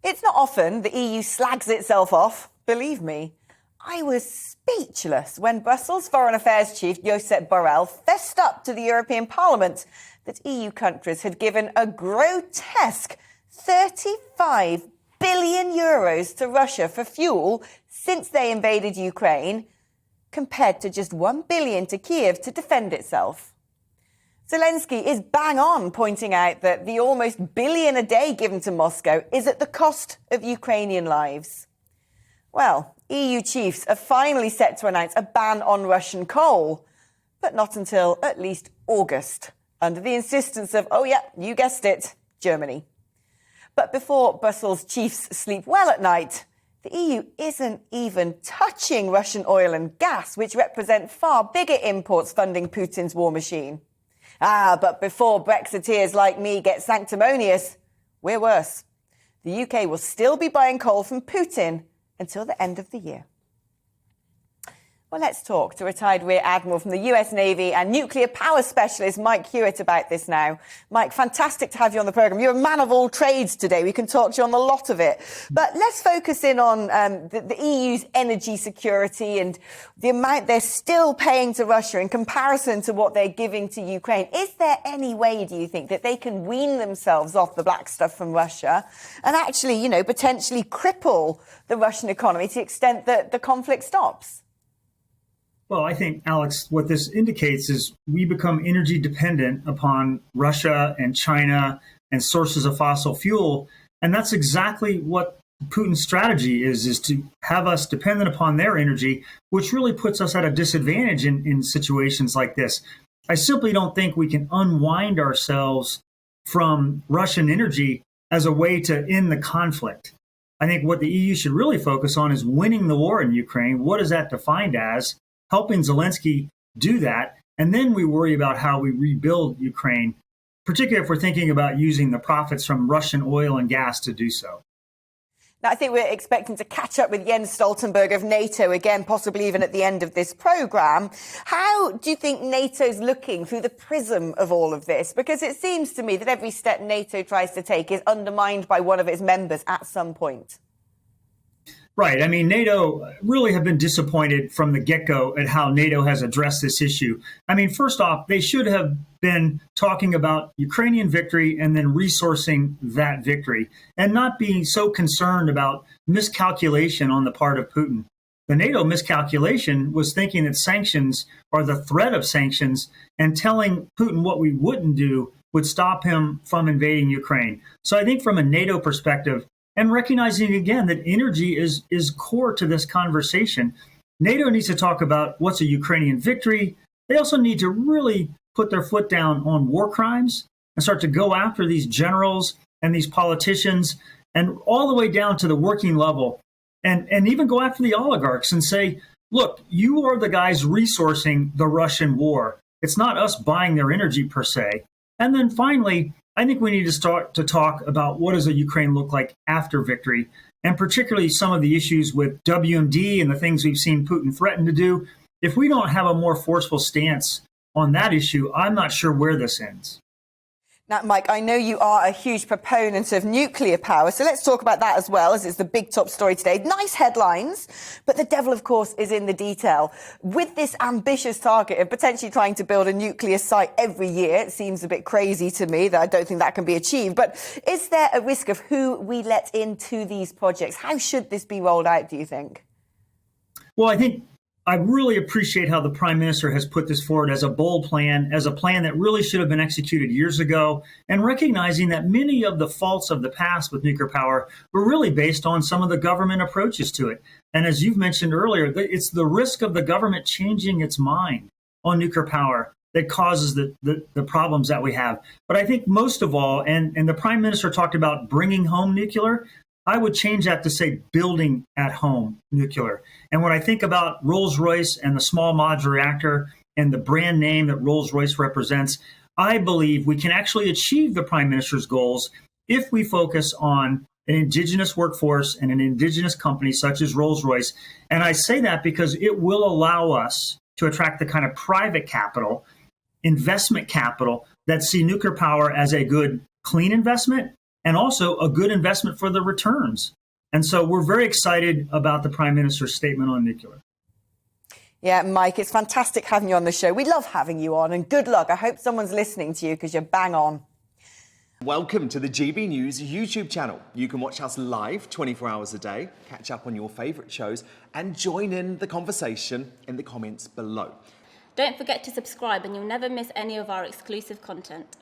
It's not often the EU slags itself off, believe me. I was speechless when Brussels Foreign Affairs Chief Josep Borrell fessed up to the European Parliament that EU countries had given a grotesque 35 billion euros to Russia for fuel since they invaded Ukraine, compared to just 1 billion to Kiev to defend itself. Zelensky is bang on pointing out that the almost billion a day given to Moscow is at the cost of Ukrainian lives. Well, EU chiefs are finally set to announce a ban on Russian coal, but not until at least August, under the insistence of, oh yeah, you guessed it, Germany. But before Brussels chiefs sleep well at night, the EU isn't even touching Russian oil and gas, which represent far bigger imports funding Putin's war machine. But before Brexiteers like me get sanctimonious, we're worse. The UK will still be buying coal from Putin until the end of the year. Well, let's talk to retired Rear Admiral from the US Navy and nuclear power specialist Mike Hewitt about this now. Mike, fantastic to have you on the programme. You're a man of all trades today. We can talk to you on a lot of it. But let's focus in on the EU's energy security and the amount they're still paying to Russia in comparison to what they're giving to Ukraine. Is there any way, do you think, that they can wean themselves off the black stuff from Russia and actually, you know, potentially cripple the Russian economy to the extent that the conflict stops? Well, I think, Alex, what this indicates is we become energy dependent upon Russia and China and sources of fossil fuel. And that's exactly what Putin's strategy is to have us dependent upon their energy, which really puts us at a disadvantage in situations like this. I simply don't think we can unwind ourselves from Russian energy as a way to end the conflict. I think what the EU should really focus on is winning the war in Ukraine. What is that defined as? Helping Zelensky do that, and then we worry about how we rebuild Ukraine, particularly if we're thinking about using the profits from Russian oil and gas to do so. Now, I think we're expecting to catch up with Jens Stoltenberg of NATO again, possibly even at the end of this programme. How do you think NATO's looking through the prism of all of this? Because it seems to me that every step NATO tries to take is undermined by one of its members at some point. Right. I mean, NATO really have been disappointed from the get-go at how NATO has addressed this issue. I mean, first off, they should have been talking about Ukrainian victory and then resourcing that victory and not being so concerned about miscalculation on the part of Putin. The NATO miscalculation was thinking that sanctions or the threat of sanctions and telling Putin what we wouldn't do would stop him from invading Ukraine. So I think from a NATO perspective, and recognizing again that energy is core to this conversation, NATO needs to talk about what's a Ukrainian victory. They also need to really put their foot down on war crimes and start to go after these generals and these politicians and all the way down to the working level and even go after the oligarchs and say, look, you are the guys resourcing the Russian war. It's not us buying their energy per se. And then finally, I think we need to start to talk about what does a Ukraine look like after victory, and particularly some of the issues with WMD and the things we've seen Putin threaten to do. If we don't have a more forceful stance on that issue, I'm not sure where this ends. Now, Mike, I know you are a huge proponent of nuclear power, so let's talk about that as well, as it's the big top story today. Nice headlines, but the devil, of course, is in the detail. With this ambitious target of potentially trying to build a nuclear site every year, it seems a bit crazy to me that I don't think that can be achieved. But is there a risk of who we let into these projects? How should this be rolled out, do you think? Well, I really appreciate how the Prime Minister has put this forward as a bold plan, as a plan that really should have been executed years ago, and recognizing that many of the faults of the past with nuclear power were really based on some of the government approaches to it. And as you've mentioned earlier, it's the risk of the government changing its mind on nuclear power that causes the problems that we have. But I think most of all, and the Prime Minister talked about bringing home nuclear, I would change that to say building at home nuclear. And when I think about Rolls-Royce and the small modular reactor and the brand name that Rolls-Royce represents, I believe we can actually achieve the Prime Minister's goals if we focus on an indigenous workforce and an indigenous company such as Rolls-Royce. And I say that because it will allow us to attract the kind of private capital, investment capital that see nuclear power as a good, clean investment and also a good investment for the returns. And so we're very excited about the Prime Minister's statement on nuclear. Yeah, Mike, it's fantastic having you on the show. We love having you on, and good luck. I hope someone's listening to you because you're bang on. Welcome to the GB News YouTube channel. You can watch us live 24 hours a day, catch up on your favourite shows, and join in the conversation in the comments below. Don't forget to subscribe and you'll never miss any of our exclusive content.